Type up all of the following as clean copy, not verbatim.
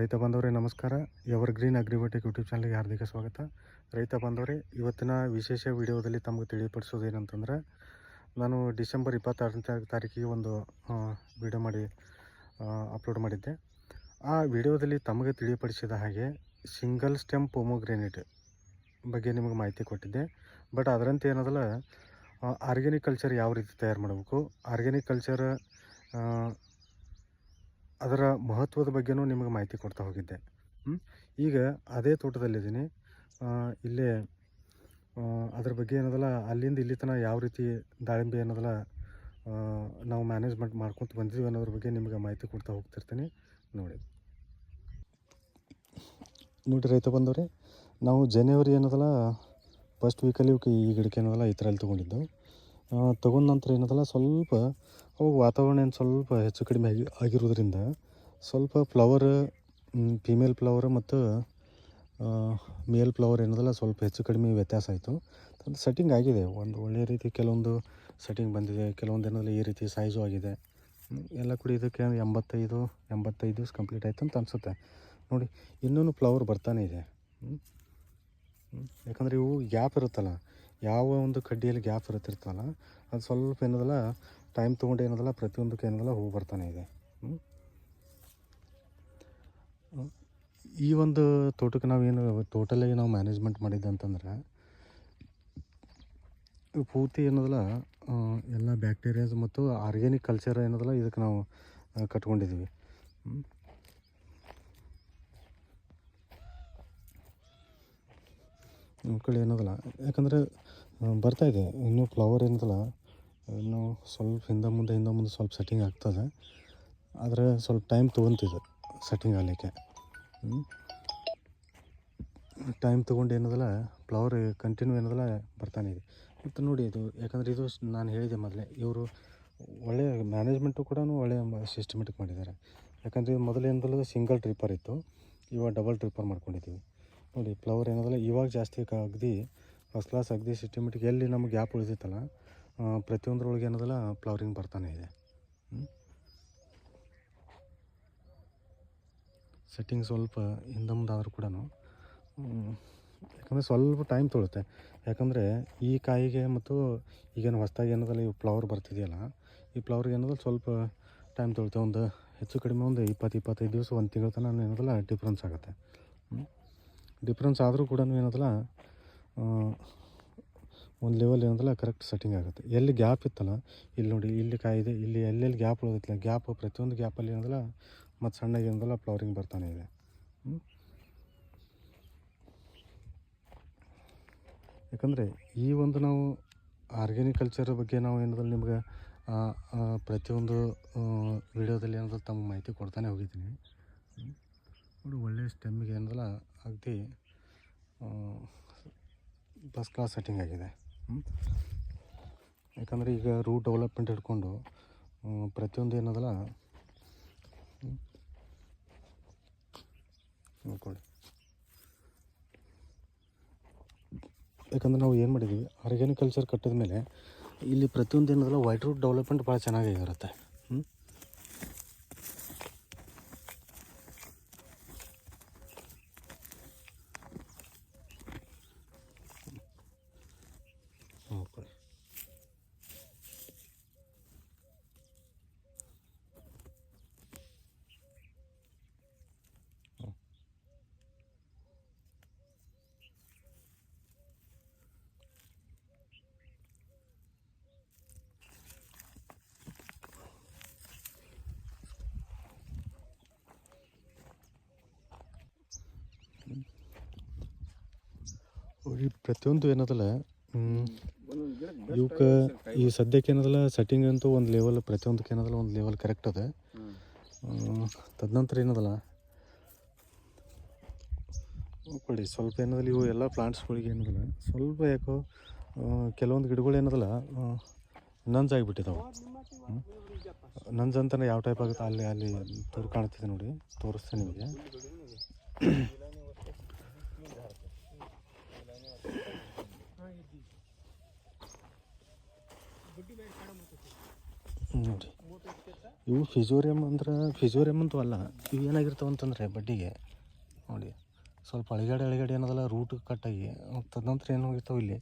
ರೈತ ಬಾಂಧವರೇ ನಮಸ್ಕಾರ. ಎವರ್ಗ್ರೀನ್ ಅಗ್ರಿಬಯೋಟಿಕ್ ಯೂಟ್ಯೂಬ್ ಚಾನಲ್ಗೆ ಹಾರ್ದಿಕ ಸ್ವಾಗತ. ರೈತ ಬಾಂಧವರೇ, ಇವತ್ತಿನ ವಿಶೇಷ ವಿಡಿಯೋದಲ್ಲಿ ತಮಗೆ ತಿಳಿಪಡಿಸೋದೇನಂತಂದ್ರೆ, ನಾನು ಡಿಸೆಂಬರ್ 26ನೇ ತಾರೀಕಿಗೆ ಒಂದು ವಿಡಿಯೋ ಮಾಡಿ ಅಪ್ಲೋಡ್ ಮಾಡಿದ್ದೆ. ಆ ವಿಡಿಯೋದಲ್ಲಿ ತಮಗೆ ತಿಳಿಪಡಿಸಿದ ಹಾಗೆ ಸಿಂಗಲ್ ಸ್ಟೆಮ್ ಪೊಮೊಗ್ರೆನೇಟ್ ಬಗ್ಗೆ ನಿಮಗೆ ಮಾಹಿತಿ ಕೊಟ್ಟಿದ್ದೆ. ಬಟ್ ಅದರಂತೆ ಏನದಲ್ಲ, ಆರ್ಗ್ಯಾನಿಕ್ ಕಲ್ಚರ್ ಯಾವ ರೀತಿ ತಯಾರು ಮಾಡಬೇಕು, ಆರ್ಗ್ಯಾನಿಕ್ ಕಲ್ಚರ್ ಅದರ ಮಹತ್ವದ ಬಗ್ಗೆನೂ ನಿಮಗೆ ಮಾಹಿತಿ ಕೊಡ್ತಾ ಹೋಗಿದ್ದೆ. ಈಗ ಅದೇ ತೋಟದಲ್ಲಿದ್ದೀನಿ. ಇಲ್ಲೇ ಅದ್ರ ಬಗ್ಗೆ ಏನದಲ್ಲ, ಅಲ್ಲಿಂದ ಇಲ್ಲಿ ತನಕ ಯಾವ ರೀತಿ ದಾಳಿಂಬೆ ಏನದಲ್ಲ ನಾವು ಮ್ಯಾನೇಜ್ಮೆಂಟ್ ಮಾಡ್ಕೊತ ಬಂದಿದ್ದೀವಿ ಅನ್ನೋದ್ರ ಬಗ್ಗೆ ನಿಮಗೆ ಮಾಹಿತಿ ಕೊಡ್ತಾ ಹೋಗ್ತಿರ್ತೀನಿ. ನೋಡಿ ರೈತ ಬಂದವ್ರೆ, ನಾವು ಜನವರಿ ಏನದಲ್ಲ ಫಸ್ಟ್ ವೀಕಲ್ಲಿ ಈ ಗಿಡಕ್ಕೆ ಏನದಲ್ಲ ಈ ಥರ ತೊಗೊಂಡಿದ್ದು. ತೊಗೊಂಡ ನಂತರ ಏನದಲ್ಲ ಸ್ವಲ್ಪ ಅವಾಗ ವಾತಾವರಣ ಏನು ಸ್ವಲ್ಪ ಹೆಚ್ಚು ಕಡಿಮೆ ಆಗಿರೋದ್ರಿಂದ ಸ್ವಲ್ಪ ಫ್ಲವರ್, ಫೀಮೇಲ್ ಫ್ಲವರ್ ಮತ್ತು ಮೇಲ್ ಫ್ಲವರ್ ಏನದಲ್ಲ ಸ್ವಲ್ಪ ಹೆಚ್ಚು ಕಡಿಮೆ ವ್ಯತ್ಯಾಸ ಆಯಿತು. ಸೆಟ್ಟಿಂಗ್ ಆಗಿದೆ, ಒಂದು ಒಳ್ಳೆಯ ರೀತಿ ಕೆಲವೊಂದು ಸೆಟ್ಟಿಂಗ್ ಬಂದಿದೆ, ಕೆಲವೊಂದು ಏನದಲ್ಲ ಈ ರೀತಿ ಸೈಜು ಆಗಿದೆ. ಎಲ್ಲ ಕೂಡ ಇದಕ್ಕೆ 85 ದಿವಸ ಕಂಪ್ಲೀಟ್ ಆಯಿತು ಅಂತ ಅನಿಸುತ್ತೆ. ನೋಡಿ, ಇನ್ನೂ ಫ್ಲವರ್ ಬರ್ತಾನೆ ಇದೆ. ಯಾಕಂದರೆ ಇವು ಗ್ಯಾಪ್ ಇರುತ್ತಲ್ಲ, ಯಾವ ಒಂದು ಕಡ್ಡಿಯಲ್ಲಿ ಗ್ಯಾಪ್ ಇರುತ್ತಿರ್ತಲ್ಲ, ಅದು ಸ್ವಲ್ಪ ಏನದಲ್ಲ ಟೈಮ್ ತೊಗೊಂಡು ಏನದಲ್ಲ ಪ್ರತಿಯೊಂದಕ್ಕೆ ಏನದಲ್ಲ ಹೂ ಬರ್ತಾನೆ ಇದೆ. ಈ ಒಂದು ತೋಟಕ್ಕೆ ನಾವೇನು ಟೋಟಲಾಗಿ ನಾವು ಮ್ಯಾನೇಜ್ಮೆಂಟ್ ಮಾಡಿದ್ದೆ ಅಂತಂದ್ರೆ, ಪೂರ್ತಿ ಏನದಲ್ಲ ಎಲ್ಲ ಬ್ಯಾಕ್ಟೀರಿಯಾಸ್ ಮತ್ತು ಆರ್ಗ್ಯಾನಿಕ್ ಕಲ್ಚರ್ ಏನದಲ್ಲ ಇದಕ್ಕೆ ನಾವು ಕಟ್ಕೊಂಡಿದ್ದೀವಿ. ನಮ್ಮ ಕಡೆ ಏನದಲ್ಲ, ಯಾಕಂದರೆ ಬರ್ತಾಯಿದೆ ಇನ್ನೂ ಫ್ಲವರ್ ಏನದಲ್ಲ, ಇನ್ನೂ ಸ್ವಲ್ಪ ಹಿಂದೆ ಮುಂದೆ ಸ್ವಲ್ಪ ಸೆಟ್ಟಿಂಗ್ ಆಗ್ತದೆ. ಆದರೆ ಸ್ವಲ್ಪ ಟೈಮ್ ತೊಗೊತಿದೆ ಸೆಟ್ಟಿಂಗ್ ಆಗಲಿಕ್ಕೆ. ಟೈಮ್ ತೊಗೊಂಡು ಏನದಲ್ಲ ಫ್ಲವರ್ ಕಂಟಿನ್ಯೂ ಏನದಲ್ಲ ಬರ್ತಾನೆ ಇದೆ. ಮತ್ತು ನೋಡಿ ಇದು, ಯಾಕಂದರೆ ಇದು ನಾನು ಹೇಳಿದೆ ಮೊದಲೇ, ಇವರು ಒಳ್ಳೆಯ ಮ್ಯಾನೇಜ್ಮೆಂಟು ಕೂಡ ಒಳ್ಳೆಯ ಸಿಸ್ಟಮೆಟಿಕ್ ಮಾಡಿದ್ದಾರೆ. ಯಾಕಂದರೆ ಮೊದಲು ಏನದಲ್ಲ ಸಿಂಗಲ್ ಟ್ರಿಪ್ಪರ್ ಇತ್ತು, ಇವಾಗ ಡಬಲ್ ಟ್ರಿಪ್ಪರ್ ಮಾಡ್ಕೊಂಡಿದ್ದೀವಿ. ನೋಡಿ ಫ್ಲವರ್ ಏನದಲ್ಲ ಇವಾಗ ಜಾಸ್ತಿ ಅಗದಿ ಫಸ್ಟ್ ಕ್ಲಾಸ್ ಅಗದಿ ಸಿಸ್ಟಮೆಟಿಕ್. ಎಲ್ಲಿ ನಮಗೆ ಗ್ಯಾಪ್ ಉಳಿದಿತ್ತಲ್ಲ ಪ್ರತಿಯೊಂದರೊಳಗೆ ಏನದಲ್ಲ ಫ್ಲವರಿಂಗ್ ಬರ್ತಾನೆ ಇದೆ. ಸೆಟ್ಟಿಂಗ್ ಸ್ವಲ್ಪ ಹಿಂದೆ ಮುಂದೆ ಆದರೂ ಕೂಡ, ಯಾಕಂದರೆ ಸ್ವಲ್ಪ ಟೈಮ್ ತೊಳುತ್ತೆ. ಯಾಕಂದರೆ ಈ ಕಾಯಿಗೆ ಮತ್ತು ಈಗೇನು ಹೊಸದಾಗಿ ಏನದಲ್ಲ ಇವು ಫ್ಲವರ್ ಬರ್ತಿದೆಯಲ್ಲ, ಈ ಫ್ಲವರ್ಗೆ ಏನದಲ್ಲ ಸ್ವಲ್ಪ ಟೈಮ್ ತೊಳುತ್ತೆ. ಒಂದು ಹೆಚ್ಚು ಕಡಿಮೆ ಒಂದು 20-25 ದಿವಸ, ಒಂದು ತಿಂಗಳ ತನಕ ಏನದಲ್ಲ ಡಿಫ್ರೆನ್ಸ್ ಆಗುತ್ತೆ. ಡಿಫ್ರೆನ್ಸ್ ಆದರೂ ಕೂಡ ಏನದಲ್ಲ ಒಂದು ಲೆವೆಲ್ ಏನದಲ್ಲ ಕರೆಕ್ಟ್ ಸೆಟ್ಟಿಂಗ್ ಆಗುತ್ತೆ. ಎಲ್ಲಿ ಗ್ಯಾಪ್ ಇತ್ತಲ್ಲ, ಇಲ್ಲಿ ನೋಡಿ ಇಲ್ಲಿ ಕಾಯಿದೆ, ಇಲ್ಲಿ ಎಲ್ಲೆಲ್ಲಿ ಗ್ಯಾಪ್ ಉಳಿದಿತ್ತಲ್ಲ, ಗ್ಯಾಪ್ ಪ್ರತಿಯೊಂದು ಗ್ಯಾಪಲ್ಲಿ ಏನದಲ್ಲ ಮತ್ತು ಸಣ್ಣಗೆ ಏನದಲ್ಲ ಫ್ಲವರಿಂಗ್ ಬರ್ತಾನೆ ಇದೆ. ಯಾಕಂದರೆ ಈ ಒಂದು ನಾವು ಆರ್ಗ್ಯಾನಿಕ್ ಕಲ್ಚರ್ ಬಗ್ಗೆ ನಾವು ಏನದಲ್ಲ ನಿಮ್ಗೆ ಪ್ರತಿಯೊಂದು ವಿಡಿಯೋದಲ್ಲಿ ಏನದಲ್ಲ ತಮಗೆ ಮಾಹಿತಿ ಕೊಡ್ತಾನೆ ಹೋಗಿದ್ದೀನಿ. ನೋಡಿ ಒಳ್ಳೆಯ ಸ್ಟೆಮ್ಮಿಗೆ ಏನದಲ್ಲ ಅಗದಿ ಫಸ್ಟ್ ಕ್ಲಾಸ್ ಸೆಟ್ಟಿಂಗ್ ಆಗಿದೆ. ಯಾಕಂದರೆ ಈಗ ರೂಟ್ ಡೆವಲಪ್ಮೆಂಟ್ ಹಿಡ್ಕೊಂಡು ಪ್ರತಿಯೊಂದು ಏನದಲ್ಲ ನೋಡ್ಕೊಳ್ಳಿ. ಯಾಕಂದರೆ ನಾವು ಏನು ಮಾಡಿದ್ದೀವಿ, ಆರ್ಗ್ಯಾನಿಕ್ ಕಲ್ಚರ್ ಕಟ್ಟಿದ ಮೇಲೆ ಇಲ್ಲಿ ಪ್ರತಿಯೊಂದು ಏನದಲ್ಲ ವೈಟ್ ರೂಟ್ ಡೆವಲಪ್ಮೆಂಟ್ ಭಾಳ ಚೆನ್ನಾಗಿರುತ್ತೆ. ನೋಡ್ಕೊಳ್ಳಿ, ಈ ಪ್ರತಿಯೊಂದು ಏನದಲ್ಲ ಇವಕ್ಕೆ ಈ ಸದ್ಯಕ್ಕೆ ಏನದಲ್ಲ ಸೆಟ್ಟಿಂಗ್ ಅಂತೂ ಒಂದು ಲೆವೆಲ್, ಪ್ರತಿಯೊಂದಕ್ಕೆ ಏನದಲ್ಲ ಒಂದು ಲೆವೆಲ್ ಕರೆಕ್ಟ್ ಅದ. ತದನಂತರ ಏನದಲ್ಲ ನೋಡ್ಕೊಳ್ಳಿ, ಸ್ವಲ್ಪ ಏನದಲ್ಲ ಇವು ಎಲ್ಲ ಪ್ಲಾಂಟ್ಸ್ಗಳಿಗೆ ಏನದಲ್ಲ ಸ್ವಲ್ಪ ಯಾಕೋ ಕೆಲವೊಂದು ಗಿಡಗಳು ಏನದಲ್ಲ ನಂಜಾಗಿಬಿಟ್ಟಿದ್ದಾವೆ. ನಂಜಂತಾನೆ ಯಾವ ಟೈಪ್ ಆಗುತ್ತೆ ಅಲ್ಲಿ ತೋರು ಕಾಣ್ತಿದೆ ನೋಡಿ, ತೋರಿಸ್ತೇನೆ ನಿಮಗೆ. ನೋಡಿ ಇವು ಫಿಜೋರಿಯಮ್ ಅಂದ್ರೆ ಫಿಜೋರಿಯಮ್ ಅಂತೂ ಅಲ್ಲ. ಇವು ಏನಾಗಿರ್ತಾವೆ ಅಂತಂದರೆ ಬಡ್ಡಿಗೆ ನೋಡಿ ಸ್ವಲ್ಪ ಅಳಿಗಾಡಿ ಅನ್ನೋದಲ್ಲ ರೂಟ್ ಕಟ್ಟಾಗಿ ತದನಂತರ ಏನು ಹೋಗಿರ್ತಾವೆ ಇಲ್ಲಿ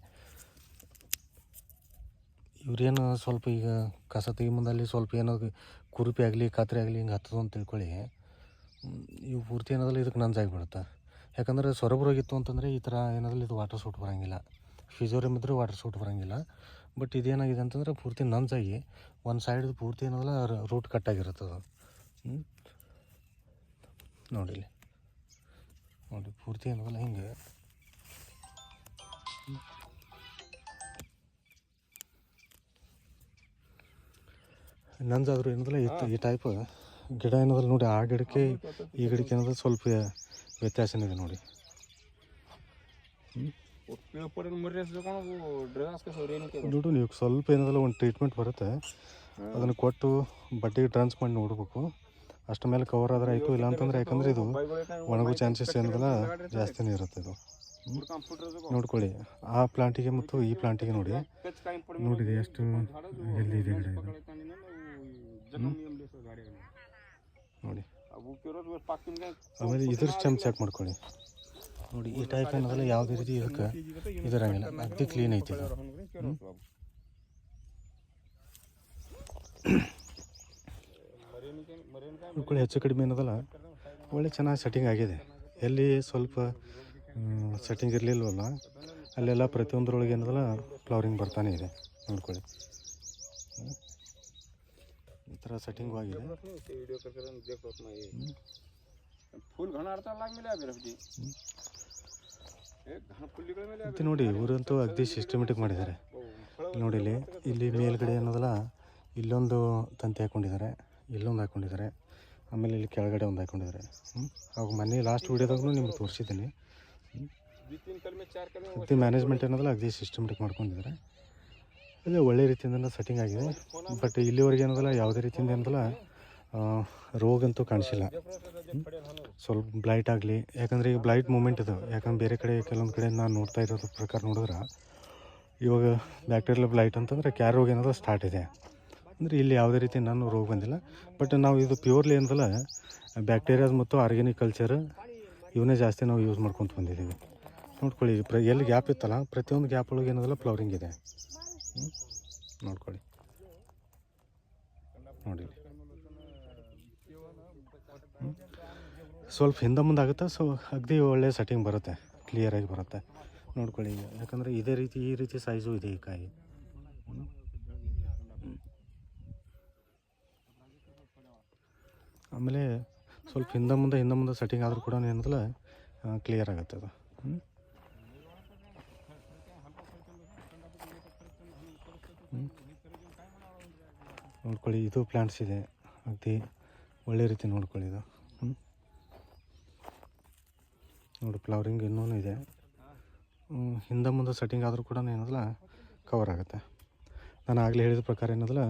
ಇವ್ರೇನು ಸ್ವಲ್ಪ ಈಗ ಕಸ ತೆಗಿಮಂದಲ್ಲಿ ಸ್ವಲ್ಪ ಏನೋ ಕುರುಪಿ ಆಗಲಿ ಕಾತ್ರೆ ಆಗಲಿ ಹಿಂಗೆ ಹತ್ತದ ಅಂತ ತಿಳ್ಕೊಳ್ಳಿ. ಇವು ಪೂರ್ತಿ ಏನದಲ್ಲ ಇದಕ್ಕೆ ನಂಜಾಗಿಬಿಡುತ್ತೆ. ಯಾಕಂದರೆ ಸೊರಬರೋಗಿತ್ತು ಅಂತಂದರೆ ಈ ಥರ ಏನದಲ್ಲ ಇದು ವಾಟರ್ ಸೂಟ್ ಬರೋಂಗಿಲ್ಲ. ಫಿಜೋರಿಯಮ್ ಇದ್ದರೆ ವಾಟರ್ ಸೂಟ್ ಬರೋಂಗಿಲ್ಲ. ಬಟ್ ಇದೇನಾಗಿದೆ ಅಂತಂದರೆ ಪೂರ್ತಿ ನಂಜಾಗಿ ಒಂದು ಸೈಡ್ ಪೂರ್ತಿ ಏನದಲ್ಲ ರೂಟ್ ಕಟ್ಟಾಗಿರುತ್ತದು. ನೋಡಿ ನೋಡಿ ಪೂರ್ತಿ ಏನದಲ್ಲ ಹಿಂಗೆ ನಂಜಾದರೂ ಏನದಲ್ಲ ಈ ಟೈಪ್ ಗಿಡ ಏನದಲ್ಲ ನೋಡಿ. ಆ ಗಿಡಕ್ಕೆ ಈ ಗಿಡಕ್ಕೆ ಏನದ ಸ್ವಲ್ಪ ವ್ಯತ್ಯಾಸನಿದೆ ನೋಡಿ. ನೋಡು ನೀವು ಸ್ವಲ್ಪ ಏನದಲ್ಲ ಒಂದು ಟ್ರೀಟ್ಮೆಂಟ್ ಬರುತ್ತೆ, ಅದನ್ನು ಕೊಟ್ಟು ಬಡ್ಡಿಗೆ ಟ್ರಾನ್ಸ್ ಮಾಡಿ ನೋಡ್ಬೇಕು. ಅಷ್ಟ ಮೇಲೆ ಕವರ್ ಆದರೆ ಆಯಿತು. ಇಲ್ಲಾಂತಂದರೆ ಯಾಕಂದರೆ ಇದು ಒಣಗೋ ಚಾನ್ಸಸ್ ಏನದಲ್ಲ ಜಾಸ್ತಿನೇ ಇರುತ್ತೆ. ಇದು ನೋಡ್ಕೊಳ್ಳಿ ಆ ಪ್ಲಾಂಟಿಗೆ ಮತ್ತು ಈ ಪ್ಲಾಂಟಿಗೆ ನೋಡಿದೆ ಎಷ್ಟು ಎಲ್ಲಿದೆ ಗಿಡ ಇದು ನೋಡಿ. ಆಮೇಲೆ ಇದ್ರ ಸ್ಟೆಮ್ ಚೆಕ್ ಮಾಡ್ಕೊಳ್ಳಿ ನೋಡಿ. ಈ ಟೈಪ್ ಏನದಲ್ಲ ಯಾವುದೇ ರೀತಿ ಇದಕ್ಕೆ ಇದರಂಗಿಲ್ಲ, ಅಗ್ದಿ ಕ್ಲೀನ್ ಐತಿ ಇದು. ನೋಡ್ಕೊಳ್ಳಿ ಹೆಚ್ಚು ಕಡಿಮೆ ಏನದಲ್ಲ ಒಳ್ಳೆ ಚೆನ್ನಾಗಿ ಸೆಟ್ಟಿಂಗ್ ಆಗಿದೆ. ಎಲ್ಲಿ ಸ್ವಲ್ಪ ಸೆಟ್ಟಿಂಗ್ ಇರಲಿಲ್ವಲ್ಲ ಅಲ್ಲೆಲ್ಲ ಪ್ರತಿಯೊಂದರೊಳಗೆ ಏನದಲ್ಲ ಫ್ಲವರಿಂಗ್ ಬರ್ತಾನೆ ಇದೆ. ನೋಡ್ಕೊಳ್ಳಿ ಈ ಥರ ಸೆಟ್ಟಿಂಗು ಆಗಿದೆ. ಮತ್ತು ನೋಡಿ ಇವರಂತೂ ಅಗ್ದಿ ಸಿಸ್ಟಮೆಟಿಕ್ ಮಾಡಿದ್ದಾರೆ ನೋಡಿ. ಇಲ್ಲಿ ಮೇಲ್ಗಡೆ ಏನದಲ್ಲ ಇಲ್ಲೊಂದು ತಂತಿ ಹಾಕ್ಕೊಂಡಿದ್ದಾರೆ, ಇಲ್ಲೊಂದು ಹಾಕ್ಕೊಂಡಿದ್ದಾರೆ, ಆಮೇಲೆ ಇಲ್ಲಿ ಕೆಳಗಡೆ ಒಂದು ಹಾಕ್ಕೊಂಡಿದ್ದಾರೆ. ಅವಾಗ ಮೊನ್ನೆ ಲಾಸ್ಟ್ ವೀಡಿಯೋದಾಗೂ ನಿಮ್ಗೆ ತೋರಿಸಿದ್ದೀನಿ. ಅಗ್ದಿ ಮ್ಯಾನೇಜ್ಮೆಂಟ್ ಏನದಲ್ಲ ಅಗ್ದಿ ಸಿಸ್ಟಮೆಟಿಕ್ ಮಾಡ್ಕೊಂಡಿದ್ದಾರೆ. ಇದು ಒಳ್ಳೆ ರೀತಿಯಿಂದ ಸೆಟ್ಟಿಂಗ್ ಆಗಿದೆ. ಬಟ್ ಇಲ್ಲಿವರೆಗೆ ಏನದಲ್ಲ ಯಾವುದೇ ರೀತಿಯಿಂದ ಏನದಲ್ಲ ರೋಗಂತೂ ಕಾಣಿಸಿಲ್ಲ. ಸ್ವಲ್ಪ ಬ್ಲೈಟ್ ಆಗಲಿ, ಯಾಕಂದರೆ ಈಗ ಬ್ಲೈಟ್ ಮೂಮೆಂಟ್ ಇದು. ಯಾಕಂದ್ರೆ ಬೇರೆ ಕಡೆ ಕೆಲವೊಂದು ಕಡೆ ನಾನು ನೋಡ್ತಾ ಇರೋದ್ರ ಪ್ರಕಾರ ನೋಡಿದ್ರೆ ಇವಾಗ ಬ್ಯಾಕ್ಟೀರಿಯಲ್ ಬ್ಲೈಟ್ ಅಂತಂದರೆ ಕ್ಯಾರ್ ರೋಗ ಏನದ ಸ್ಟಾರ್ಟ್ ಇದೆ. ಅಂದರೆ ಇಲ್ಲಿ ಯಾವುದೇ ರೀತಿ ನಾನು ರೋಗ ಬಂದಿಲ್ಲ. ಬಟ್ ನಾವು ಇದು ಪ್ಯೂರ್ಲಿ ಏನದಲ್ಲ ಬ್ಯಾಕ್ಟೀರಿಯಾಸ್ ಮತ್ತು ಆರ್ಗ್ಯಾನಿಕ್ ಕಲ್ಚರ್ ಇವನ್ನೇ ಜಾಸ್ತಿ ನಾವು ಯೂಸ್ ಮಾಡ್ಕೊತ ಬಂದಿದ್ದೀವಿ. ನೋಡ್ಕೊಳ್ಳಿ ಎಲ್ಲಿ ಗ್ಯಾಪ್ ಇತ್ತಲ್ಲ ಪ್ರತಿಯೊಂದು ಗ್ಯಾಪ್ ಒಳಗೆ ಏನದಲ್ಲ ಫ್ಲವರಿಂಗ್ ಇದೆ. ನೋಡ್ಕೊಳ್ಳಿ ನೋಡಿ. ಸ್ವಲ್ಪ ಹಿಂದೆ ಮುಂದೆ ಆಗುತ್ತೆ, ಸೊ ಅಗದಿ ಒಳ್ಳೆ ಸೆಟ್ಟಿಂಗ್ ಬರುತ್ತೆ, ಕ್ಲಿಯರಾಗಿ ಬರುತ್ತೆ. ನೋಡ್ಕೊಳ್ಳಿ ಯಾಕಂದರೆ ಇದೇ ರೀತಿ ಈ ರೀತಿ ಸೈಜು ಇದೆ ಈ ಕಾಯಿ. ಆಮೇಲೆ ಸ್ವಲ್ಪ ಹಿಂದೆ ಮುಂದೆ ಸೆಟ್ಟಿಂಗ್ ಆದರೂ ಕೂಡ ಏನದಲ್ಲ ಕ್ಲಿಯರ್ ಆಗುತ್ತೆ ಅದು. ನೋಡ್ಕೊಳ್ಳಿ ಇದು ಪ್ಲ್ಯಾಂಟ್ಸ್ ಇದೆ ಅಗದಿ ಒಳ್ಳೆ ರೀತಿ ನೋಡ್ಕೊಳ್ಳಿ ಇದು. ನೋಡಿ ಫ್ಲವರಿಂಗ್ ಇನ್ನೂ ಇದೆ. ಹಿಂದೆ ಮುಂದೆ ಸೆಟ್ಟಿಂಗ್ ಆದರೂ ಕೂಡ ಏನದಲ್ಲ ಕವರ್ ಆಗುತ್ತೆ. ನಾನು ಆಗಲೇ ಹೇಳಿದ ಪ್ರಕಾರ ಏನದಲ್ಲ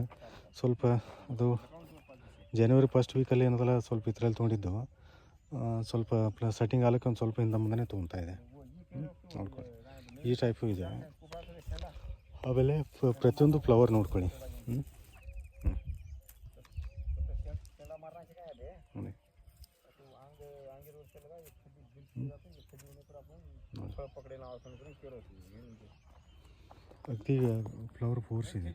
ಸ್ವಲ್ಪ ಅದು ಜನವರಿ ಫಸ್ಟ್ ವೀಕಲ್ಲಿ ಏನದಲ್ಲ ಸ್ವಲ್ಪ ಇದರಲ್ಲಿ ತೊಗೊಂಡಿದ್ದು, ಸ್ವಲ್ಪ ಸೆಟ್ಟಿಂಗ್ ಆಗಲಿಕ್ಕೆ ಒಂದು ಸ್ವಲ್ಪ ಹಿಂದೆ ಮುಂದೆ ತೊಗೊತಾ ಇದೆ. ನೋಡ್ಕೊಳ್ಳಿ ಈ ಟೈಪು ಇದೆ. ಆಮೇಲೆ ಪ್ರತಿಯೊಂದು ಫ್ಲವರ್ ನೋಡ್ಕೊಳ್ಳಿ. ಅಗದಿ ಫ್ಲವರ್ ಫೋರ್ಸ್ ಇದೆ.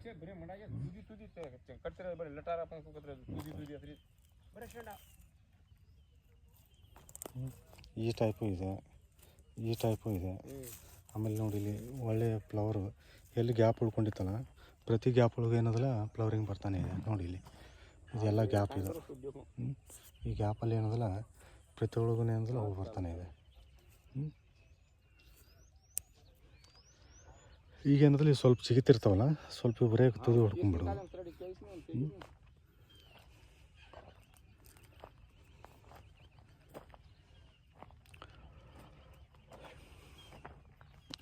ಈ ಟೈಪು ಇದೆ. ಆಮೇಲೆ ನೋಡಿ ಇಲ್ಲಿ ಒಳ್ಳೆ ಫ್ಲವರು ಎಲ್ಲಿ ಗ್ಯಾಪ್ ಉಳ್ಕೊಂಡಿತ್ತಲ್ಲ ಪ್ರತಿ ಗ್ಯಾಪ್ ಒಳಗೆ ಏನದಲ್ಲ ಫ್ಲವರಿಂಗ್ ಬರ್ತಾನೆ ಇದೆ. ನೋಡಿ ಇಲ್ಲಿ ಇದೆಲ್ಲ ಗ್ಯಾಪ್ ಇದು. ಈ ಗ್ಯಾಪಲ್ಲಿ ಏನದಲ್ಲ ಪ್ರತಿಯೊಳಗೂ ಏನದಲ್ಲ ಹೋಗಿ ಬರ್ತಾನೆ ಇದೆ. ಈಗ ಏನದಲ್ಲಿ ಸ್ವಲ್ಪ ಸಿಗುತ್ತಿರ್ತಾವಲ್ಲ ಸ್ವಲ್ಪ ಬರೇ ತುದಿ ಹೊಡ್ಕೊಂಡ್ಬಿಡೋದು.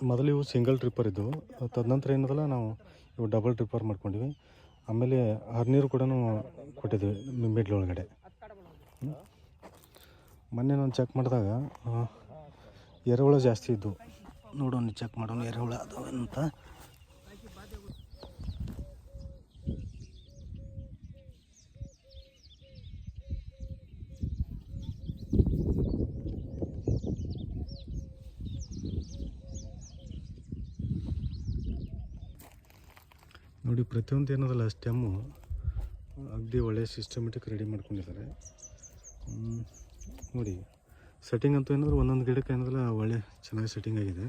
ಮೊದಲು ಇವು ಸಿಂಗಲ್ ಟ್ರಿಪ್ಪರ್ ಇದ್ದವು, ತದನಂತರ ಏನದಲ್ಲ ನಾವು ಇವು ಡಬಲ್ ಟ್ರಿಪ್ಪರ್ ಮಾಡ್ಕೊಂಡಿವಿ. ಆಮೇಲೆ ಹರಿನೀರು ಕೂಡ ಕೊಟ್ಟಿದ್ದೀವಿ ಮಿಡ್ಲ್ ಒಳಗಡೆ. ಮೊನ್ನೆ ನಾನು ಚೆಕ್ ಮಾಡಿದಾಗ ಎರೆಹುಳ ಜಾಸ್ತಿ ಇದ್ದವು. ನೋಡೋಣ ಚೆಕ್ ಮಾಡೋಣ ಎರೆಹುಳ ಅದಾವಂತ. ನೋಡಿ ಪ್ರತಿಯೊಂದು ಏನದಲ್ಲ ಸ್ಟೆಮ್ಮು ಅಗದಿ ಒಳ್ಳೆಯ ಸಿಸ್ಟಮೆಟಿಕ್ ರೆಡಿ ಮಾಡ್ಕೊಂಡಿದ್ದಾರೆ. ನೋಡಿ ಸೆಟ್ಟಿಂಗ್ ಅಂತೂ ಏನಾದರೂ ಒಂದೊಂದು ಗಿಡಕ್ಕೆ ಏನದಲ್ಲ ಒಳ್ಳೆ ಚೆನ್ನಾಗಿ ಸೆಟ್ಟಿಂಗ್ ಆಗಿದೆ.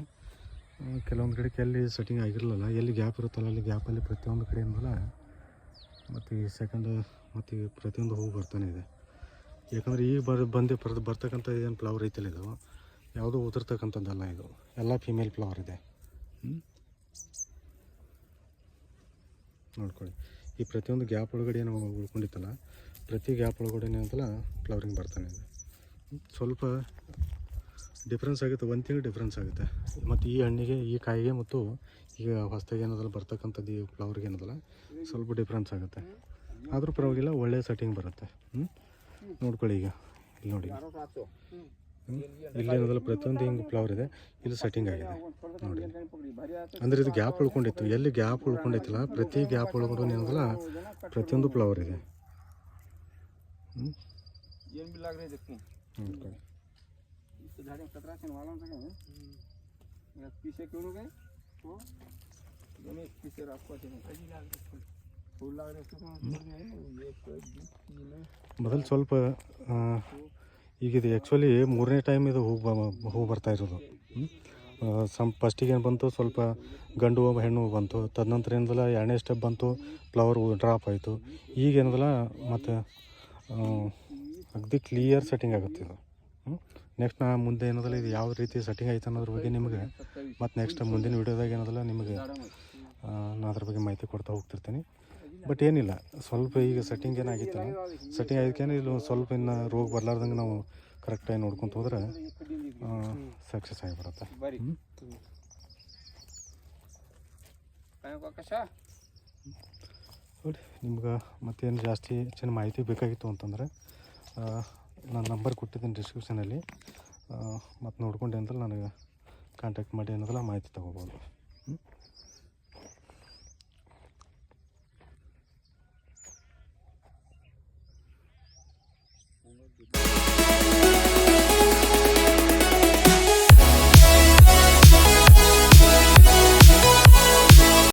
ಕೆಲವೊಂದು ಗಿಡಕ್ಕೆ ಎಲ್ಲಿ ಸೆಟ್ಟಿಂಗ್ ಆಗಿರಲಿಲ್ಲ, ಎಲ್ಲಿ ಗ್ಯಾಪ್ ಇರುತ್ತಲ್ಲ ಅಲ್ಲಿ ಗ್ಯಾಪಲ್ಲಿ ಪ್ರತಿಯೊಂದು ಕಡೆ ಏನದಲ್ಲ ಮತ್ತು ಈ ಸೆಕೆಂಡ್ ಮತ್ತು ಈ ಪ್ರತಿಯೊಂದು ಹೂವು ಬರ್ತಾನೆ ಇದೆ. ಯಾಕಂದರೆ ಈಗ ಬರ್ತಕ್ಕಂಥ ಏನು ಫ್ಲವರ್ ಐತಲ್ಲ ಇದು ಯಾವುದೂ ಉದುರ್ತಕ್ಕಂಥದ್ದಲ್ಲ, ಇದು ಎಲ್ಲ ಫಿಮೇಲ್ ಫ್ಲವರ್ ಇದೆ. ನೋಡ್ಕೊಳ್ಳಿ, ಈ ಪ್ರತಿಯೊಂದು ಗ್ಯಾಪ್ ಒಳಗಡೆ ಏನು ಉಳ್ಕೊಂಡಿತ್ತಲ್ಲ ಪ್ರತಿ ಗ್ಯಾಪ್ ಒಳಗಡೆ ಏನಂತಲ್ಲ ಫ್ಲವರಿಂಗ್ ಬರ್ತಾನೆ ಇದೆ. ಸ್ವಲ್ಪ ಡಿಫ್ರೆನ್ಸ್ ಆಗುತ್ತೆ, ಒಂದು ತಿಂಗಳು ಡಿಫ್ರೆನ್ಸ್ ಆಗುತ್ತೆ. ಮತ್ತು ಈ ಹಣ್ಣಿಗೆ ಈ ಕಾಯಿಗೆ ಮತ್ತು ಈಗ ಹೊಸದಾಗಿ ಏನದಲ್ಲ ಬರ್ತಕ್ಕಂಥದ್ದು ಈ ಫ್ಲವರ್ಗೆ ಏನದಲ್ಲ ಸ್ವಲ್ಪ ಡಿಫ್ರೆನ್ಸ್ ಆಗುತ್ತೆ. ಆದರೂ ಪರವಾಗಿಲ್ಲ, ಒಳ್ಳೆಯ ಸೆಟ್ಟಿಂಗ್ ಬರುತ್ತೆ. ನೋಡ್ಕೊಳ್ಳಿ, ಈಗ ಇಲ್ಲಿ ನೋಡಿ, ಇಲ್ಲಿ ಏನದಲ್ಲ ಪ್ರತಿಯೊಂದು ಹಿಂಗೆ ಫ್ಲವರ್ ಇದೆ, ಇಲ್ಲಿ ಸೆಟ್ಟಿಂಗ್ ಆಗಿದೆ ನೋಡಿ. ಅಂದರೆ ಇದು ಗ್ಯಾಪ್ ಉಳ್ಕೊಂಡಿತ್ತು, ಎಲ್ಲಿ ಗ್ಯಾಪ್ ಉಳ್ಕೊಂಡೈತಿಲ್ಲ ಪ್ರತಿ ಗ್ಯಾಪ್ ಒಳಗಡೆ ಏನದಲ್ಲ ಪ್ರತಿಯೊಂದು ಫ್ಲವರ್ ಇದೆ. ನೋಡ್ಕೊಳ್ಳಿ, ಮೊದಲು ಸ್ವಲ್ಪ ಈಗಿದು ಆ್ಯಕ್ಚುಲಿ 3ನೇ ಟೈಮ್ ಇದು ಹೂ ಬರ್ತಾ ಇರೋದು. ಫಸ್ಟಿಗೆ ಏನು ಬಂತು, ಸ್ವಲ್ಪ ಗಂಡು ಹೂವು ಹೆಣ್ಣು ಹೂವು ಬಂತು. ತದನಂತರ ಏನದಲ್ಲ 2ನೇ ಸ್ಟೆಪ್ ಬಂತು, ಫ್ಲವರ್ ಡ್ರಾಪ್ ಆಯಿತು. ಈಗ ಏನದಲ್ಲ ಮತ್ತು ಅಗದಿ ಕ್ಲಿಯರ್ ಸೆಟ್ಟಿಂಗ್ ಆಗುತ್ತೆ ಇದು. ನೆಕ್ಸ್ಟ್ ನಾ ಮುಂದೆ ಏನದಲ್ಲ ಇದು ಯಾವ ರೀತಿ ಸೆಟ್ಟಿಂಗ್ ಆಯ್ತು ಅನ್ನೋದ್ರ ಬಗ್ಗೆ ನಿಮಗೆ ಮತ್ತು ನೆಕ್ಸ್ಟ್ ಮುಂದಿನ ವೀಡಿಯೋದಾಗ ಏನದಲ್ಲ ನಿಮಗೆ ನಾನು ಅದ್ರ ಬಗ್ಗೆ ಮಾಹಿತಿ ಕೊಡ್ತಾ ಹೋಗ್ತಿರ್ತೀನಿ. ಬಟ್ ಏನಿಲ್ಲ, ಸ್ವಲ್ಪ ಈಗ ಸೆಟ್ಟಿಂಗ್ ಏನಾಗಿತ್ತಲ್ಲ ಸೆಟ್ಟಿಂಗ್ ಆಗಿದ್ದಕ್ಕೇನು ಇಲ್ಲಿ ಸ್ವಲ್ಪ ಇನ್ನು ರೋಗ ಬರಲಾರ್ದಂಗೆ ನಾವು ಕರೆಕ್ಟಾಗಿ ನೋಡ್ಕೊತ ಹೋದ್ರೆ ಸಕ್ಸಸ್ ಆಗಿಬರುತ್ತೆ. ನೋಡಿ, ನಿಮ್ಗೆ ಮತ್ತೇನು ಜಾಸ್ತಿ ಹೆಚ್ಚಿನ ಮಾಹಿತಿ ಬೇಕಾಗಿತ್ತು ಅಂತಂದರೆ ನಾನು ನಂಬರ್ ಕೊಟ್ಟಿದ್ದೀನಿ ಡಿಸ್ಕ್ರಿಪ್ಷನಲ್ಲಿ, ಮತ್ತು ನೋಡ್ಕೊಂಡು ಏನಂದ್ರೆ ನನಗೆ ಕಾಂಟ್ಯಾಕ್ಟ್ ಮಾಡಿ ಏನದಲ್ಲ ಮಾಹಿತಿ ತೊಗೋಬೋದು.